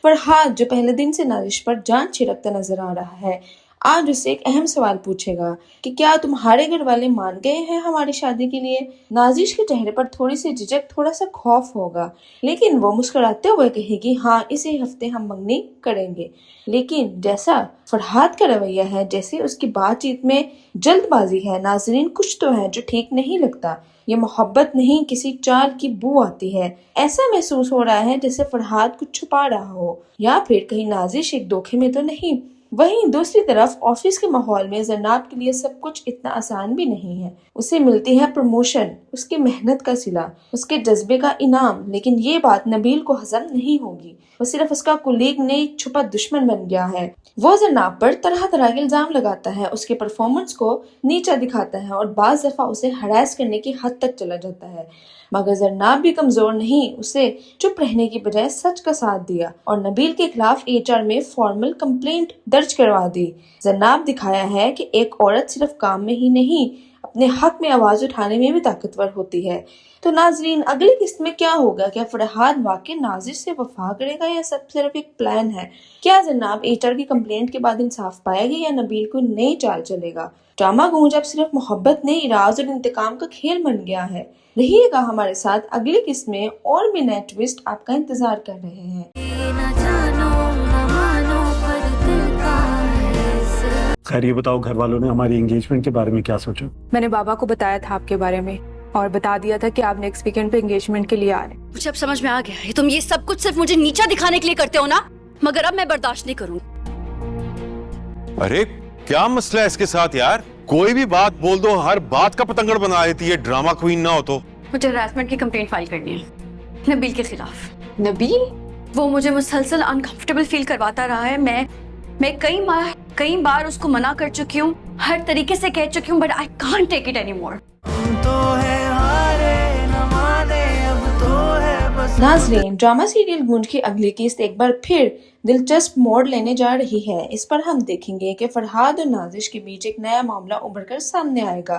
S5: फरहाद, जो पहले दिन से नाजिश पर जान छिड़कता नजर आ रहा है, आज उससे एक अहम सवाल पूछेगा कि क्या तुम्हारे घर वाले मान गए हैं हमारी शादी के लिए। नाजिश के चेहरे पर थोड़ी सी झिझक, थोड़ा सा खौफ होगा, लेकिन वो मुस्कुराते हुए कहेगी हाँ, इसी हफ्ते हम मंगनी करेंगे। लेकिन जैसा फरहाद का रवैया है, जैसे उसकी बातचीत में जल्दबाजी है, नाजरीन कुछ तो है जो ठीक नहीं लगता। ये मोहब्बत नहीं, किसी चाल की बू आती है। ऐसा महसूस हो रहा है जैसे फरहाद कुछ छुपा रहा हो, या फिर कहीं नाजिश एक धोखे में तो नहीं। वहीं दूसरी तरफ ऑफिस के माहौल में जरनाब के लिए सब कुछ इतना आसान भी नहीं है। उसे मिलती है प्रमोशन, उसकी मेहनत का सिला, उसके जज्बे का इनाम, लेकिन ये बात नबील को हजम नहीं होगी। वो सिर्फ उसका कुलीग नहीं, एक छुपा दुश्मन बन गया है। वो जरनाब पर तरह तरह के इल्जाम लगाता है, उसके परफॉर्मेंस को नीचा दिखाता है और बाज दफा उसे हरास करने की हद तक चला जाता है। मगर जरनाब भी कमजोर नहीं, उसे चुप रहने की बजाय सच का साथ दिया और नबील के खिलाफ HR में फॉर्मल कंप्लेंट दर्ज करवा दी। जरनाब दिखाया है कि एक औरत सिर्फ काम में ही नहीं, अपने हक में आवाज उठाने में भी ताकतवर होती है। तो नाजरीन, अगली किस्त में क्या होगा? क्या फरहाद वाकई नाजिश से वफा करेगा या सब सिर्फ एक प्लान है? क्या जरनाब HR की कंप्लेंट के बाद इंसाफ पाएगी या नबील को नई चाल चलेगा? ड्रामा गूंज अब सिर्फ मोहब्बत नहीं, राज और इंतकाम का खेल बन गया है। रहिएगा हमारे साथ, अगली किस्त में और भी नए ट्विस्ट आपका इंतजार कर रहे हैं।
S1: खैर ये बताओ, घर वालों ने हमारी एंगेजमेंट के बारे में क्या सोचा?
S2: मैंने बाबा को बताया था आपके बारे में और बता दिया था कि आप नेक्स्ट वीकेंड पे एंगेजमेंट के लिए आ रहे हैं।
S3: मुझे अब समझ में आ गया है, तुम ये सब कुछ सिर्फ मुझे नीचा दिखाने के लिए करते हो ना, मगर अब मैं बर्दाश्त नहीं करूंगी।
S4: अरे क्या मसला है इसके साथ यार? कोई भी बात बोल दो, हर बात का पतंगड़ बना देती है। ड्रामा क्वीन ना हो तो।
S3: मुझे हरासमेंट की कंप्लेंट फाइल करनी है नबील के खिलाफ।
S2: नबील?
S3: वो मुझे मुसलसल अनकंफर्टेबल फील करवाता रहा है। मैं कई बार उसको मना कर चुकी हूँ, हर तरीके से कह चुकी हूँ, but I can't take it any more.
S5: नाज़रीन, ड्रामा सीरियल गूंज की अगली किस्त एक बार फिर दिलचस्प मोड़ लेने जा रही है। इस पर हम देखेंगे कि फरहाद और नाजिश के बीच एक नया मामला उभर कर सामने आएगा।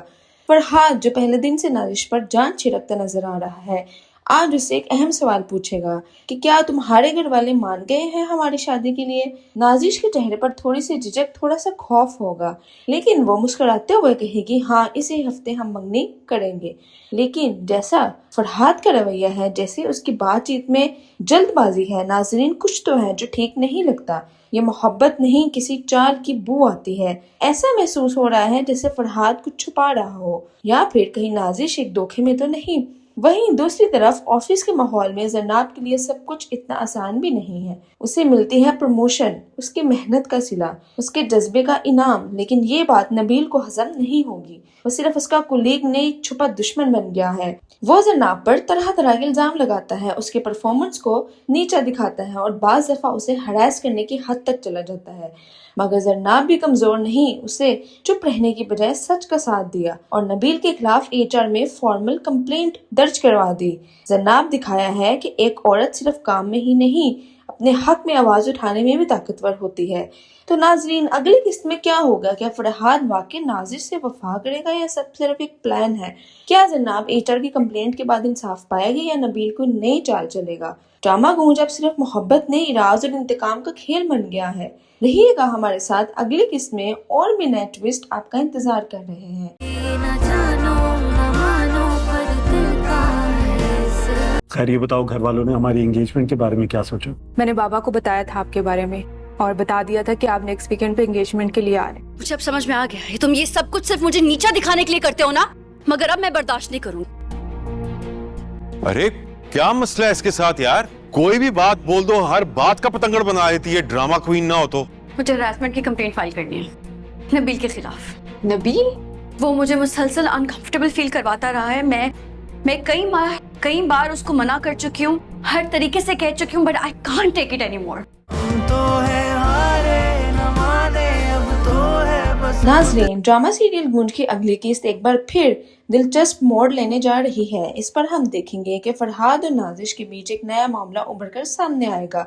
S5: फरहाद, जो पहले दिन से नाजिश पर जान छिड़कता नजर आ रहा है, आज उससे एक अहम सवाल पूछेगा कि क्या तुम्हारे घर वाले मान गए हैं हमारी शादी के लिए। नाजिश के चेहरे पर थोड़ी सी झिझक, थोड़ा सा खौफ होगा, लेकिन वो मुस्कुराते हुए कहेगी हाँ, इसी हफ्ते हम मंगनी करेंगे। लेकिन जैसा फरहाद का रवैया है, जैसे उसकी बातचीत में जल्दबाजी है, नाजरीन कुछ तो है जो ठीक नहीं लगता। ये मोहब्बत नहीं, किसी चाल की बू आती है। ऐसा महसूस हो रहा है जैसे फरहाद कुछ छुपा रहा हो, या फिर कहीं नाजिश एक धोखे में तो नहीं। वहीं दूसरी तरफ ऑफिस के माहौल में जरनाब के लिए सब कुछ इतना आसान भी नहीं है। उसे मिलती है प्रमोशन, उसकी मेहनत का सिला, उसके जज्बे का इनाम, लेकिन ये बात नबील को हजम नहीं होगी। वो सिर्फ उसका कुलीग नहीं, एक छुपा दुश्मन बन गया है। वो जरनाब पर तरह तरह के इल्जाम लगाता है, उसके परफॉर्मेंस को नीचा दिखाता है और बाज दफा उसे हरास करने की हद तक चला जाता है। मगर जरनाब भी कमजोर नहीं, उसे चुप रहने की बजाय सच का साथ दिया और नबील के खिलाफ HR में फॉर्मल कंप्लेंट दर्ज करवा दी। जरनाब दिखाया है कि एक औरत सिर्फ काम में ही नहीं, अपने हक में आवाज उठाने में भी ताकतवर होती है। तो नाजरीन, अगली किस्त में क्या होगा? क्या फरहाद वाकई नाजिर से वफा करेगा या सब सिर्फ एक प्लान है? क्या जरनाब HR की कंप्लेंट के बाद इंसाफ पाएगी या नबील को नई चाल चलेगा? ड्रामा गूंज अब सिर्फ मोहब्बत नहीं, राज और इंतकाम का खेल बन गया है। रहिएगा हमारे साथ, अगली किस्त में और भी नए ट्विस्ट आपका इंतजार कर रहे हैं।
S1: खैर ये बताओ, घर वालों ने हमारी एंगेजमेंट के बारे में क्या सोचा?
S2: मैंने बाबा को बताया था आपके बारे में और बता दिया था कि आप नेक्स्ट वीकेंड पे एंगेजमेंट के लिए आ रहे हैं।
S3: मुझे अब समझ में आ गया है, तुम ये सब कुछ सिर्फ मुझे नीचा दिखाने के लिए करते हो ना, मगर अब मैं बर्दाश्त नहीं करूंगी।
S4: अरे क्या मसला है इसके साथ यार? कोई भी बात बोल दो, हर बात का पतंगड़ बना देती है, ड्रामा क्वीन ना हो तो।
S3: मुझे हरासमेंट की कंप्लेंट फाइल करनी है नबील के खिलाफ।
S2: नबील?
S3: वो मुझे मुसलसल अनकंफर्टेबल फील करवाता रहा है। मैं कई बार उसको मना कर चुकी हूँ, हर तरीके से कह चुकी हूँ, but I can't take it anymore.
S5: नाज़रीन, ड्रामा सीरियल गूंज की अगली किस्त एक बार फिर दिलचस्प मोड़ लेने जा रही है। इस पर हम देखेंगे कि फरहाद और नाजिश के बीच एक नया मामला उभर कर सामने आएगा।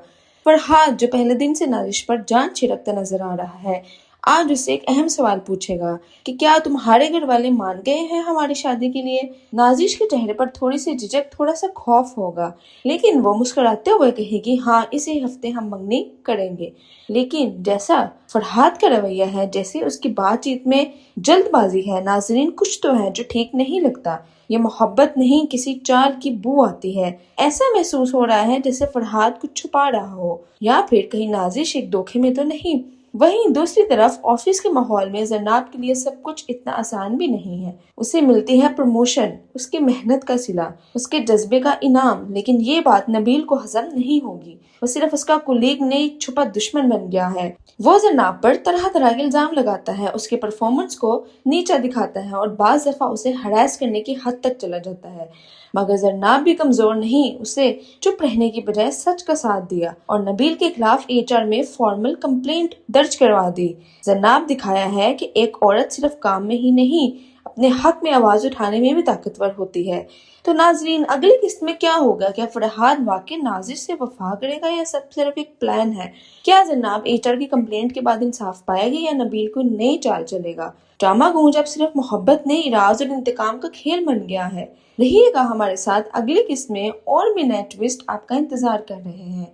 S5: फरहाद, जो पहले दिन से नाजिश पर जान छिड़कता नजर आ रहा है, आज उससे एक अहम सवाल पूछेगा कि क्या तुम्हारे घर वाले मान गए हैं हमारी शादी के लिए। नाजिश के चेहरे पर थोड़ी सी झिझक, थोड़ा सा खौफ होगा, लेकिन वो मुस्कुराते हुए कहेगी हाँ, इसी हफ्ते हम मंगनी करेंगे। लेकिन जैसा फरहाद का रवैया है, जैसे उसकी बातचीत में जल्दबाजी है, नाजरीन कुछ तो है जो ठीक नहीं लगता। ये मोहब्बत नहीं, किसी चाल की बू आती है। ऐसा महसूस हो रहा है जैसे फरहाद कुछ छुपा रहा हो, या फिर कहीं नाजिश एक धोखे में तो नहीं। वहीं दूसरी तरफ ऑफिस के माहौल में जरनाब के लिए सब कुछ इतना आसान भी नहीं है। उसे मिलती है प्रमोशन, उसकी मेहनत का सिला, उसके जज्बे का इनाम, लेकिन ये बात नबील को हजम नहीं होगी। वो सिर्फ उसका कुलीग नहीं, एक छुपा दुश्मन बन गया है। वो जरनाब पर तरह तरह के इल्जाम लगाता है, उसके परफॉर्मेंस को नीचा दिखाता है और बाज दफा उसे हरास करने की हद तक चला जाता है। मगर जरनाब भी कमजोर नहीं, उसे चुप रहने की बजाय सच का साथ दिया और नबील के खिलाफ HR में फॉर्मल कंप्लेंट दर्ज करवा दी। जरनाब दिखाया है कि एक औरत सिर्फ काम में ही नहीं, अपने हक में आवाज उठाने में भी ताकतवर होती है। तो नाजरीन, अगली किस्त में क्या होगा? क्या फरहाद वाकई नाजिर से वफा करेगा या सब सिर्फ एक प्लान है? क्या जरनाब HR की कंप्लेंट के बाद इंसाफ पाएगी या नबील को नई चाल चलेगा? ड्रामा गूंज अब सिर्फ मोहब्बत नहीं, राज और इंतकाम का खेल बन गया है। रहिएगा हमारे साथ, अगली किस्त में और भी नए ट्विस्ट आपका इंतजार कर रहे हैं।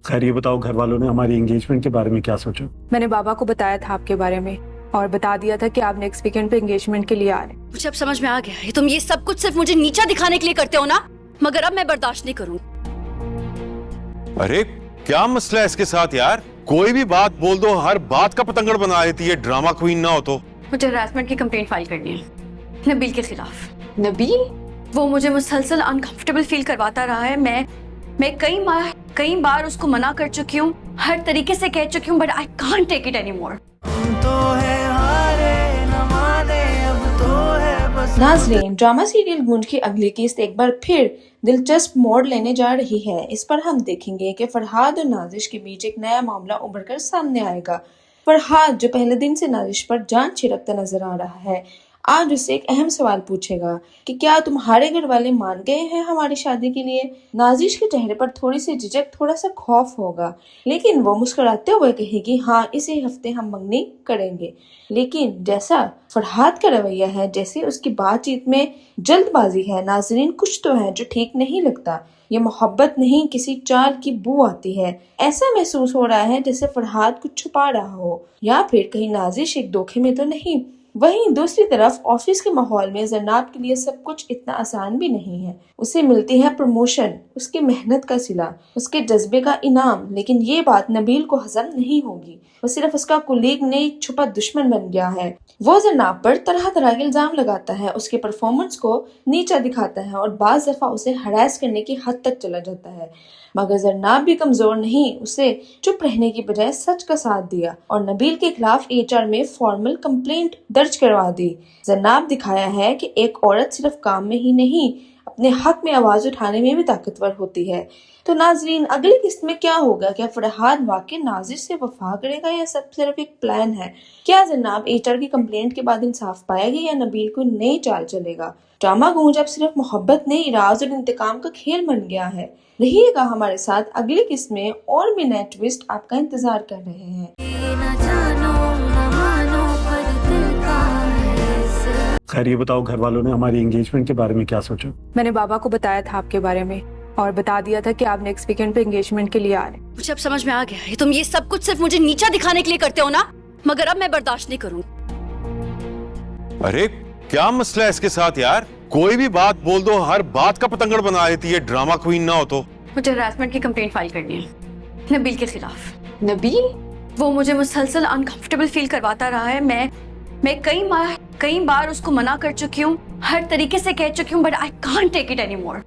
S1: खैर ये बताओ, घर वालों ने हमारी एंगेजमेंट के बारे में क्या सोचा?
S2: मैंने बाबा को बताया था आपके बारे में और बता दिया था कि आप नेक्स्ट वीकेंड पे एंगेजमेंट के लिए आ रहे हैं।
S3: मुझे अब समझ में आ गया है, तुम ये सब कुछ सिर्फ मुझे नीचा दिखाने के लिए करते हो ना, मगर अब मैं बर्दाश्त नहीं करूंगी।
S4: अरे क्या मसला है इसके साथ यार? कोई भी बात बोल दो, हर बात का पतंगड़ बना देती है, ड्रामा क्वीन ना हो तो।
S3: मुझे हरासमेंट की कंप्लेंट फाइल करनी है नबील के खिलाफ।
S2: नबील?
S3: वो मुझे मुसलसल अनकंफर्टेबल फील करवाता रहा है। मैं कई बार उसको मना कर चुकी हूँ, हर तरीके से कह चुकी हूँ, but I can't take it anymore.
S5: नाज़रीन, ड्रामा सीरियल गूंज की अगली किस्त एक बार फिर दिलचस्प मोड़ लेने जा रही है। इस पर हम देखेंगे कि फरहाद और नाजिश के बीच एक नया मामला उभर कर सामने आएगा। फरहाद, जो पहले दिन से नाजिश पर जान छिड़कता नजर आ रहा है, आज उससे एक अहम सवाल पूछेगा कि क्या तुम्हारे घर वाले मान गए हैं हमारी शादी के लिए। नाजिश के चेहरे पर थोड़ी सी झिझक, थोड़ा सा खौफ होगा, लेकिन वो मुस्कुराते हुए कहेगी हाँ, इसी हफ्ते हम मंगनी करेंगे। लेकिन जैसा फरहाद का रवैया है, जैसे उसकी बातचीत में जल्दबाजी है, नाजरीन कुछ तो है जो ठीक नहीं लगता। ये मोहब्बत नहीं, किसी चाल की बू आती है। ऐसा महसूस हो रहा है जैसे फरहाद कुछ छुपा रहा हो, या फिर कहीं नाजिश एक धोखे में तो नहीं। वहीं दूसरी तरफ ऑफिस के माहौल में जरनाब के लिए सब कुछ इतना आसान भी नहीं है। उसे मिलती है प्रमोशन, उसकी मेहनत का सिला, उसके जज्बे का इनाम, लेकिन ये बात नबील को हजम नहीं होगी। वो सिर्फ उसका कुलीग नहीं, एक छुपा दुश्मन बन गया है। वो जरनाब पर तरह तरह के इल्जाम लगाता है, उसके परफॉर्मेंस को नीचा दिखाता है और बाज दफा उसे हरास करने की हद तक चला जाता है। मगर जरनाब भी कमजोर नहीं, उसे चुप रहने की बजाय सच का साथ दिया और नबील के खिलाफ HR में फॉर्मल कंप्लेंट दर्ज करवा दी। जरनाब दिखाया है कि एक औरत सिर्फ काम में ही नहीं, अपने हक में आवाज उठाने में भी ताकतवर होती है। तो नाजरीन, अगली किस्त में क्या होगा? क्या फरहाद वाकई नाजिश से वफा करेगा या सब सिर्फ एक प्लान है? क्या जरनाब HR की कंप्लेंट के बाद इंसाफ पाएगी या नबील को नई चाल चलेगा? ड्रामा गूंज अब सिर्फ मोहब्बत नहीं, राज और इंतकाम का खेल बन गया है। रहिएगा हमारे साथ अगली किस्त में, और भी नए ट्विस्ट आपका इंतजार कर रहे हैं।
S1: खैर ये बताओ, घर वालों ने हमारी एंगेजमेंट के बारे में क्या सोचा?
S2: मैंने बाबा को बताया था आपके बारे में और बता दिया था कि आप नेक्स्ट वीकेंड पे एंगेजमेंट के लिए आ रहे हैं।
S3: मुझे अब समझ में आ गया है, तुम ये सब कुछ सिर्फ मुझे नीचा दिखाने के लिए करते हो ना, मगर अब मैं बर्दाश्त नहीं करूंगी।
S4: अरे क्या मसला है इसके साथ यार? कोई भी बात बोल दो, हर बात का पतंगड़ बना देती है, ड्रामा क्वीन ना हो तो।
S3: मुझे हरासमेंट की कंप्लेंट फाइल करनी है नबील के खिलाफ।
S2: नबील?
S3: वो मुझे मुसलसल अनकंफर्टेबल फील करवाता रहा है। मैं कई बार उसको मना कर चुकी हूँ, हर तरीके से कह चुकी हूँ, but I can't take it anymore.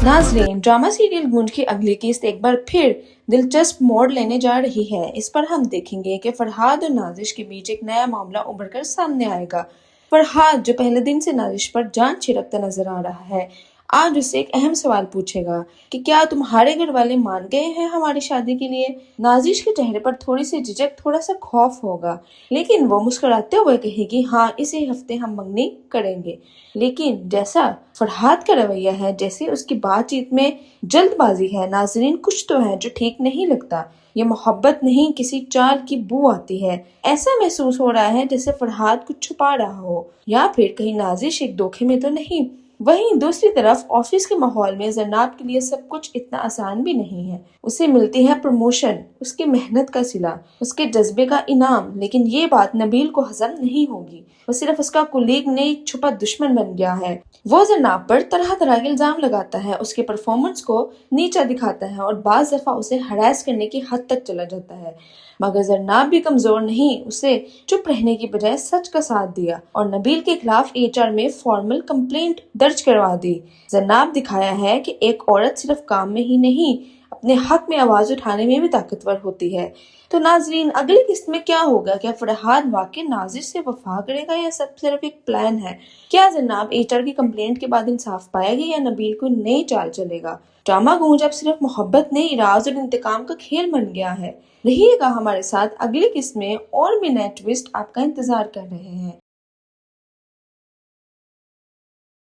S5: नाज़रीन, ड्रामा सीरियल गूंज की अगली किस्त एक बार फिर दिलचस्प मोड़ लेने जा रही है। इस पर हम देखेंगे कि फरहाद और नाजिश के बीच एक नया मामला उभर कर सामने आएगा। फरहाद, जो पहले दिन से नाजिश पर जान छिड़कता नजर आ रहा है, आज उससे एक अहम सवाल पूछेगा कि क्या तुम्हारे घर वाले मान गए हैं हमारी शादी के लिए। नाजिश के चेहरे पर थोड़ी सी झिझक, थोड़ा सा खौफ होगा, लेकिन वो मुस्कुराते हुए कहेगी हाँ, इसी हफ्ते हम मंगनी करेंगे। लेकिन जैसा फरहाद का रवैया है, जैसे उसकी बातचीत में जल्दबाजी है, नाजरीन कुछ तो है जो ठीक नहीं लगता। ये मोहब्बत नहीं, किसी चाल की बू आती है। ऐसा महसूस हो रहा है जैसे फरहाद कुछ छुपा रहा हो, या फिर कहीं नाजिश एक धोखे में तो नहीं। वहीं दूसरी तरफ ऑफिस के माहौल में जरनाब के लिए सब कुछ इतना आसान भी नहीं है। उसे मिलती है प्रमोशन, उसकी मेहनत का सिला, उसके जज्बे का इनाम, लेकिन ये बात नबील को हजम नहीं होगी। वो सिर्फ उसका कुलीग नहीं, एक छुपा दुश्मन बन गया है। वो जरनाब पर तरह तरह के इल्जाम लगाता है, उसके परफॉर्मेंस को नीचा दिखाता है और बाज दफा उसे हरास करने की हद तक चला जाता है। मगर जरनाब भी कमजोर नहीं, उसे चुप रहने की बजाय सच का साथ दिया और नबील के खिलाफ HR में फॉर्मल कंप्लेंट दर्ज करवा दी। जरनाब दिखाया है कि एक औरत सिर्फ काम में ही नहीं, अपने हक में आवाज उठाने में भी ताकतवर होती है। तो नाजरीन, अगली किस्त में क्या होगा? क्या फरहाद वाकई नाजिश से वफा करेगा या सब सिर्फ एक प्लान है? क्या जरनाब HR की कंप्लेंट के बाद इंसाफ पाएगी या नबील को नई चाल चलेगा? ड्रामा गूंज अब सिर्फ मोहब्बत नहीं, राज और इंतकाम का खेल बन गया है। रहिएगा हमारे साथ अगली किस्त में, और भी नए ट्विस्ट आपका इंतजार कर रहे हैं।